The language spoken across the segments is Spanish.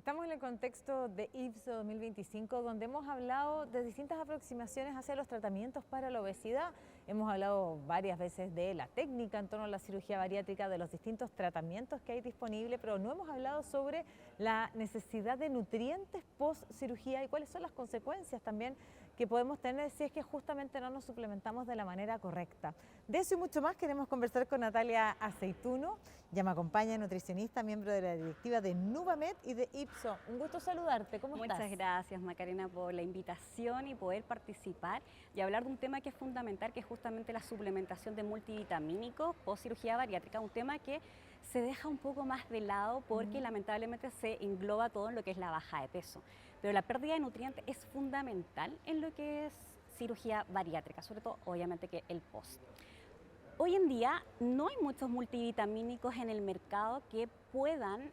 Estamos en el contexto de IPSO 2025, donde hemos hablado de distintas aproximaciones hacia los tratamientos para la obesidad. Hemos hablado varias veces de la técnica en torno a la cirugía bariátrica, de los distintos tratamientos que hay disponibles, pero no hemos hablado sobre la necesidad de nutrientes post cirugía y cuáles son las consecuencias también que podemos tener si es que justamente no nos suplementamos de la manera correcta. De eso y mucho más queremos conversar con Natalia Aceituno. Ya me acompaña, nutricionista, miembro de la directiva de Nuvamed y de IPSO. Un gusto saludarte, ¿cómo estás? Muchas gracias, Macarena, por la invitación y poder participar y hablar de un tema que es fundamental, que es justamente la suplementación de multivitamínicos post cirugía bariátrica, un tema que se deja un poco más de lado porque lamentablemente se engloba todo en lo que es la baja de peso. Pero la pérdida de nutrientes es fundamental en lo que es cirugía bariátrica, sobre todo obviamente que el post. Hoy en día no hay muchos multivitamínicos en el mercado que puedan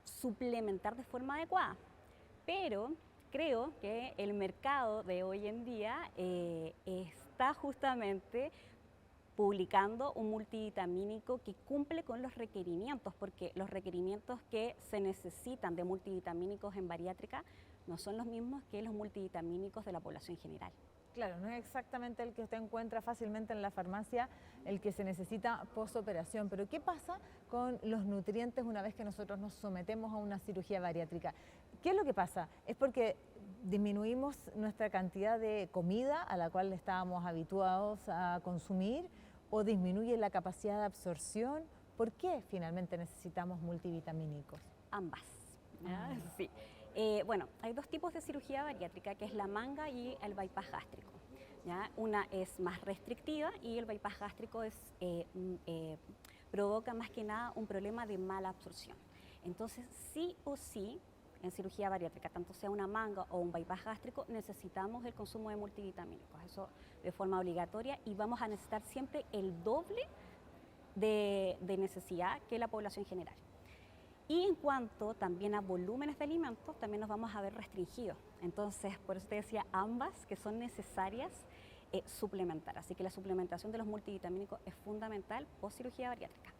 suplementar de forma adecuada, pero creo que el mercado de hoy en día está justamente publicando un multivitamínico que cumple con los requerimientos, porque los requerimientos que se necesitan de multivitamínicos en bariátrica no son los mismos que los multivitamínicos de la población general. Claro, no es exactamente el que usted encuentra fácilmente en la farmacia, el que se necesita posoperación, pero ¿qué pasa con los nutrientes una vez que nosotros nos sometemos a una cirugía bariátrica? ¿Qué es lo que pasa? ¿Es porque disminuimos nuestra cantidad de comida a la cual estábamos habituados a consumir o disminuye la capacidad de absorción? ¿Por qué finalmente necesitamos multivitamínicos? Ambas. ¿Ya? Sí. Bueno, hay dos tipos de cirugía bariátrica, que es la manga y el bypass gástrico. ¿Ya? Una es más restrictiva y el bypass gástrico provoca más que nada un problema de mala absorción. Entonces, sí o sí, en cirugía bariátrica, tanto sea una manga o un bypass gástrico, necesitamos el consumo de multivitamínicos, eso de forma obligatoria, y vamos a necesitar siempre el doble de necesidad que la población general. Y en cuanto también a volúmenes de alimentos, también nos vamos a ver restringidos. Entonces, por eso te decía ambas que son necesarias suplementar. Así que la suplementación de los multivitamínicos es fundamental post cirugía bariátrica.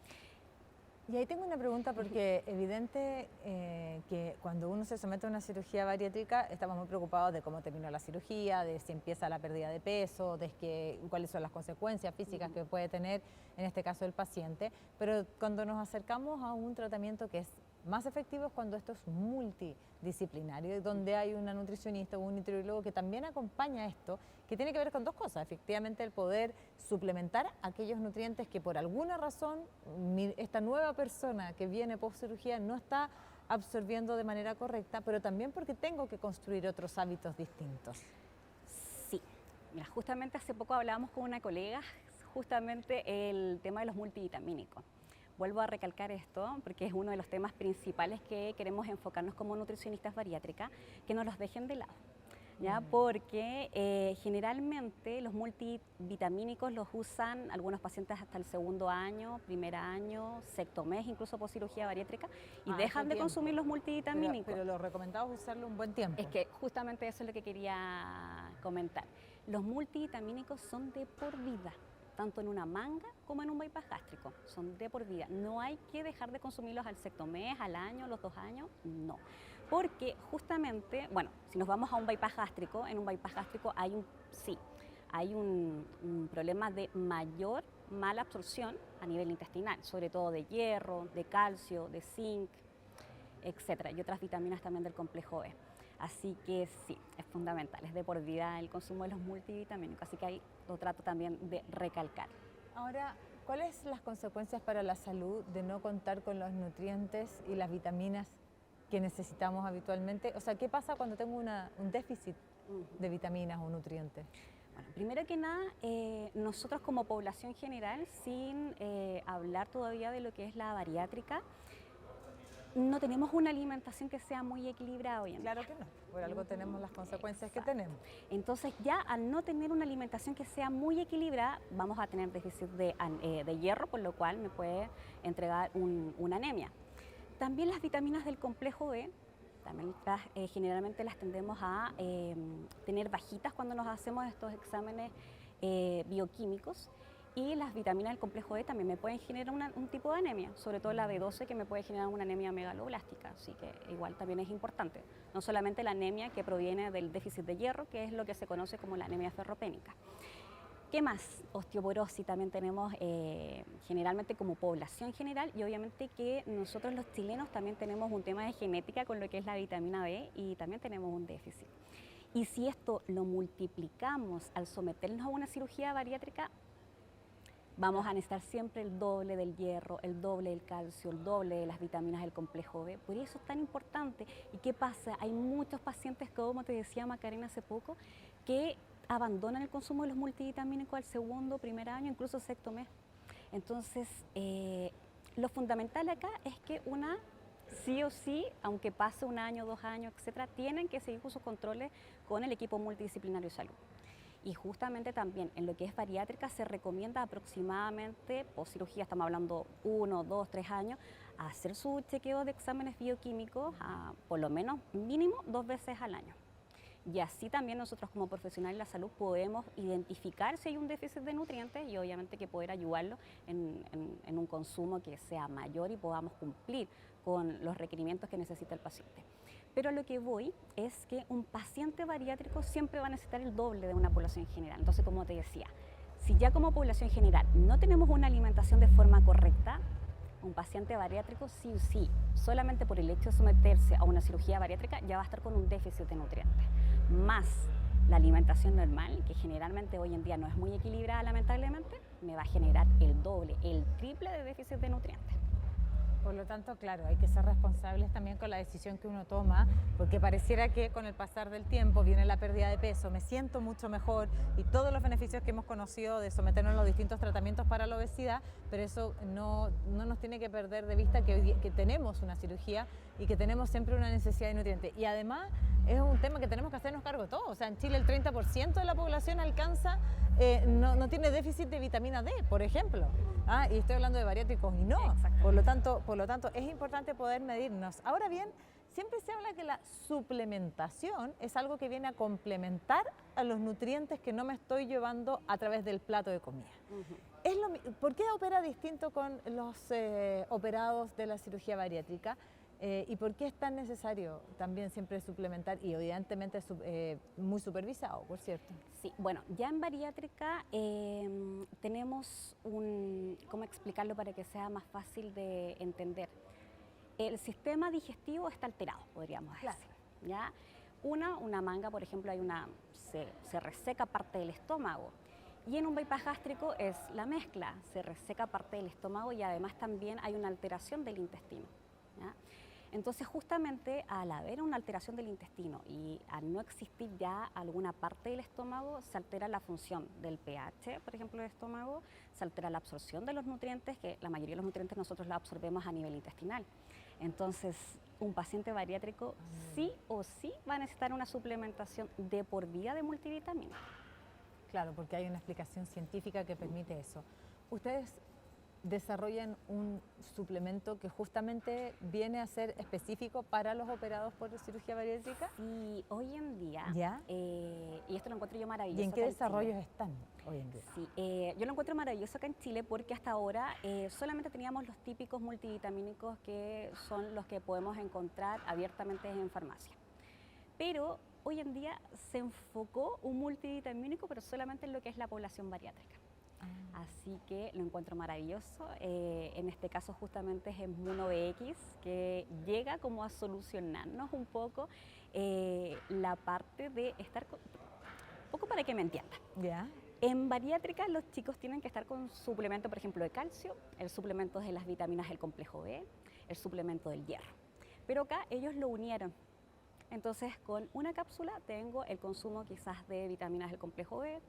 Y ahí tengo una pregunta porque evidente que cuando uno se somete a una cirugía bariátrica estamos muy preocupados de cómo terminó la cirugía, de si empieza la pérdida de peso, cuáles son las consecuencias físicas que puede tener en este caso el paciente, pero cuando nos acercamos a un tratamiento que es más efectivo es cuando esto es multidisciplinario, donde hay una nutricionista o un nutriólogo que también acompaña esto, que tiene que ver con dos cosas, efectivamente el poder suplementar aquellos nutrientes que por alguna razón esta nueva persona que viene post cirugía no está absorbiendo de manera correcta, pero también porque tengo que construir otros hábitos distintos. Sí, mira, justamente hace poco hablábamos con una colega justamente el tema de los multivitamínicos. Vuelvo a recalcar esto porque es uno de los temas principales que queremos enfocarnos como nutricionistas bariátricas, que no los dejen de lado. ¿Ya? Porque generalmente los multivitamínicos los usan algunos pacientes hasta el segundo año, primer año, sexto mes, incluso por cirugía bariátrica, y dejan de consumir los multivitamínicos. Pero lo recomendado es usarlo un buen tiempo. Es que justamente eso es lo que quería comentar. Los multivitamínicos son de por vida, tanto en una manga como en un bypass gástrico, son de por vida. No hay que dejar de consumirlos al sexto mes, al año, los 2 años, no. Porque justamente, bueno, si nos vamos a un bypass gástrico, en un bypass gástrico hay un problema de mayor mala absorción a nivel intestinal, sobre todo de hierro, de calcio, de zinc, etcétera, y otras vitaminas también del complejo B. Así que sí, es fundamental, es de por vida el consumo de los multivitamínicos, así que ahí lo trato también de recalcar. Ahora, ¿cuáles son las consecuencias para la salud de no contar con los nutrientes y las vitaminas que necesitamos habitualmente? O sea, ¿qué pasa cuando tengo un déficit de vitaminas o nutrientes? Bueno, primero que nada, nosotros como población general, sin hablar todavía de lo que es la bariátrica, no tenemos una alimentación que sea muy equilibrada hoy en día. Claro que no, por algo tenemos las consecuencias que tenemos. Entonces ya al no tener una alimentación que sea muy equilibrada, vamos a tener déficit de hierro, por lo cual me puede entregar una anemia. También las vitaminas del complejo B, también generalmente las tendemos a tener bajitas cuando nos hacemos estos exámenes bioquímicos, Y las vitaminas del complejo B también me pueden generar un tipo de anemia, sobre todo la B12 que me puede generar una anemia megaloblástica, así que igual también es importante. No solamente la anemia que proviene del déficit de hierro, que es lo que se conoce como la anemia ferropénica. ¿Qué más? Osteoporosis también tenemos generalmente como población general y obviamente que nosotros los chilenos también tenemos un tema de genética con lo que es la vitamina B y también tenemos un déficit. Y si esto lo multiplicamos al someternos a una cirugía bariátrica, vamos a necesitar siempre el doble del hierro, el doble del calcio, el doble de las vitaminas del complejo B. Por eso es tan importante. ¿Y qué pasa? Hay muchos pacientes, como te decía Macarena hace poco, que abandonan el consumo de los multivitamínicos al segundo, primer año, incluso sexto mes. Entonces, lo fundamental acá es que sí o sí, aunque pase un año, 2 años, etcétera, tienen que seguir con sus controles con el equipo multidisciplinario de salud. Y justamente también en lo que es bariátrica se recomienda aproximadamente, post cirugía, estamos hablando 1, 2, 3 años, hacer su chequeo de exámenes bioquímicos por lo menos mínimo 2 veces al año. Y así también nosotros como profesionales de la salud podemos identificar si hay un déficit de nutrientes y obviamente que poder ayudarlo en un consumo que sea mayor y podamos cumplir con los requerimientos que necesita el paciente. Pero a lo que voy es que un paciente bariátrico siempre va a necesitar el doble de una población general. Entonces, como te decía, si ya como población general no tenemos una alimentación de forma correcta, un paciente bariátrico sí o sí, solamente por el hecho de someterse a una cirugía bariátrica, ya va a estar con un déficit de nutrientes. Más la alimentación normal, que generalmente hoy en día no es muy equilibrada lamentablemente, me va a generar el doble, el triple de déficit de nutrientes. Por lo tanto, claro, hay que ser responsables también con la decisión que uno toma, porque pareciera que con el pasar del tiempo viene la pérdida de peso, me siento mucho mejor y todos los beneficios que hemos conocido de someternos a los distintos tratamientos para la obesidad, pero eso no nos tiene que perder de vista que tenemos una cirugía y que tenemos siempre una necesidad de nutrientes. Y además es un tema que tenemos que hacernos cargo todos. O sea, en Chile el 30% de la población no tiene déficit de vitamina D, por ejemplo. Y estoy hablando de bariátricos y no. Por lo tanto, es importante poder medirnos. Ahora bien, siempre se habla que la suplementación es algo que viene a complementar a los nutrientes que no me estoy llevando a través del plato de comida. ¿Por qué opera distinto con los operados de la cirugía bariátrica? ¿Y por qué es tan necesario también siempre suplementar y evidentemente muy supervisado, por cierto? Sí, bueno, ya en bariátrica tenemos ¿cómo explicarlo para que sea más fácil de entender? El sistema digestivo está alterado, podríamos decir. Claro. ¿Ya? Una manga, por ejemplo, se reseca parte del estómago. Y en un bypass gástrico es la mezcla, se reseca parte del estómago y además también hay una alteración del intestino. ¿Ya? Entonces, justamente al haber una alteración del intestino y al no existir ya alguna parte del estómago, se altera la función del pH, por ejemplo, del estómago, se altera la absorción de los nutrientes, que la mayoría de los nutrientes nosotros los absorbemos a nivel intestinal. Entonces, un paciente bariátrico sí o sí va a necesitar una suplementación de por vida de multivitamina. Claro, porque hay una explicación científica que permite eso. ¿Ustedes desarrollan un suplemento que justamente viene a ser específico para los operados por cirugía bariátrica? Sí, hoy en día, ¿Ya? Y esto lo encuentro yo maravilloso. ¿Y en qué desarrollos están hoy en día? Sí, yo lo encuentro maravilloso acá en Chile porque hasta ahora solamente teníamos los típicos multivitamínicos que son los que podemos encontrar abiertamente en farmacia. Pero hoy en día se enfocó un multivitamínico, pero solamente en lo que es la población bariátrica. Así que lo encuentro maravilloso. En este caso justamente es ImmunoBX, que llega como a solucionarnos un poco la parte de estar un poco para que me entiendan. ¿Ya? En bariátrica los chicos tienen que estar con suplemento, por ejemplo, de calcio, el suplemento de las vitaminas del complejo B, el suplemento del hierro. Pero acá ellos lo unieron. Entonces con una cápsula tengo el consumo quizás de vitaminas del complejo B,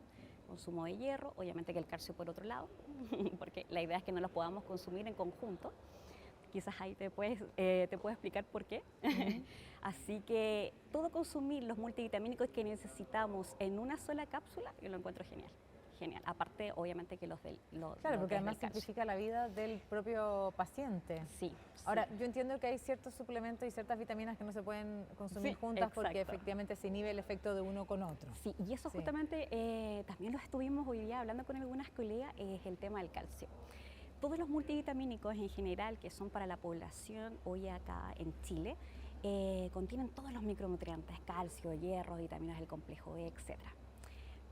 consumo de hierro, obviamente que el calcio por otro lado, porque la idea es que no los podamos consumir en conjunto. Quizás ahí te puedo explicar por qué. Así que todo consumir los multivitamínicos que necesitamos en una sola cápsula, yo lo encuentro genial. genial. Aparte, obviamente que Claro, porque del además calcio. simplifica la vida del propio paciente. Sí. Ahora, sí. yo entiendo que hay ciertos suplementos y ciertas vitaminas que no se pueden consumir Sí, juntas porque exacto. efectivamente se inhibe el efecto de uno con otro. Sí, y eso Sí. justamente también lo estuvimos hoy día hablando con algunas colegas, es el tema del calcio. Todos los multivitamínicos en general que son para la población hoy acá en Chile contienen todos los micronutrientes, calcio, hierro, vitaminas del complejo B, etc.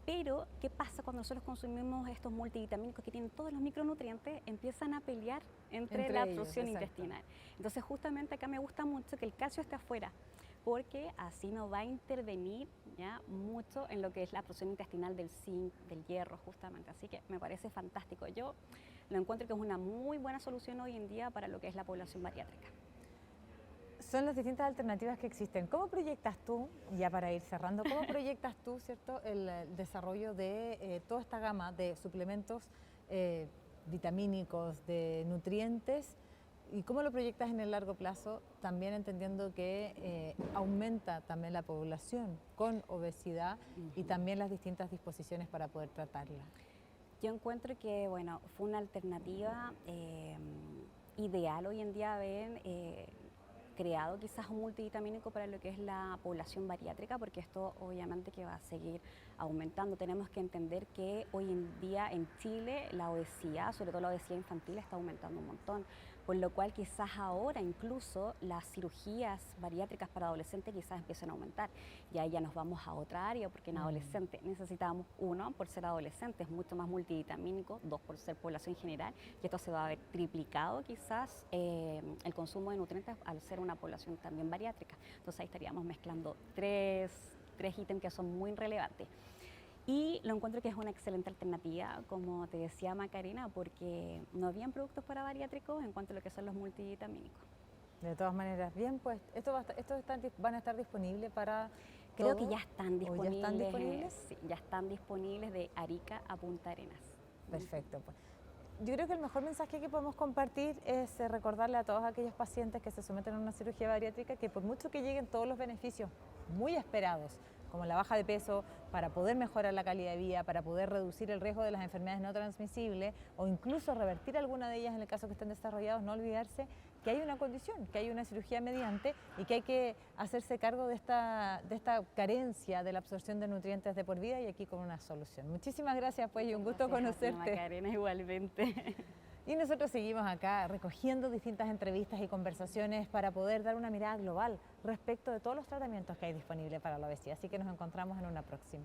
Pero, ¿qué pasa cuando nosotros consumimos estos multivitamínicos que tienen todos los micronutrientes? Empiezan a pelear entre la Ellos, absorción exacto. intestinal. Entonces, justamente acá me gusta mucho que el calcio esté afuera, porque así no va a intervenir ya mucho en lo que es la absorción intestinal del zinc, del hierro, justamente. Así que me parece fantástico. Yo lo encuentro que es una muy buena solución hoy en día para lo que es la población bariátrica. Son las distintas alternativas que existen. ¿Cómo proyectas tú, ya para ir cerrando, cómo proyectas tú, cierto, el desarrollo de toda esta gama de suplementos vitamínicos, de nutrientes, y cómo lo proyectas en el largo plazo, también entendiendo que aumenta también la población con obesidad y también las distintas disposiciones para poder tratarla? Yo encuentro que, bueno, fue una alternativa ideal hoy en día haber creado quizás un multivitamínico para lo que es la población bariátrica, porque esto obviamente que va a seguir aumentando. Tenemos que entender que hoy en día en Chile la obesidad, sobre todo la obesidad infantil, está aumentando un montón, por lo cual quizás ahora incluso las cirugías bariátricas para adolescentes quizás empiecen a aumentar. Y ahí ya nos vamos a otra área, porque en adolescentes necesitamos, uno, por ser adolescentes, mucho más multivitamínico, dos, por ser población general, y esto se va a ver triplicado quizás el consumo de nutrientes al ser una población también bariátrica. Entonces ahí estaríamos mezclando tres ítems que son muy relevantes. Y lo encuentro que es una excelente alternativa, como te decía Macarena, porque no habían productos para bariátricos en cuanto a lo que son los multivitamínicos. De todas maneras, bien, pues estos van a estar disponibles para Creo todo, que ya están ¿o ya disponibles. están disponibles? Sí, ya están disponibles de Arica a Punta Arenas. Perfecto, pues. Yo creo que el mejor mensaje que podemos compartir es recordarle a todos aquellos pacientes que se someten a una cirugía bariátrica que por mucho que lleguen todos los beneficios muy esperados, como la baja de peso, para poder mejorar la calidad de vida, para poder reducir el riesgo de las enfermedades no transmisibles o incluso revertir alguna de ellas en el caso que estén desarrollados, no olvidarse que hay una condición, que hay una cirugía mediante y que hay que hacerse cargo de esta carencia de la absorción de nutrientes de por vida y aquí con una solución. Muchísimas gracias pues y un gusto conocerte. Macarena, igualmente. Y nosotros seguimos acá recogiendo distintas entrevistas y conversaciones para poder dar una mirada global respecto de todos los tratamientos que hay disponibles para la obesidad. Así que nos encontramos en una próxima.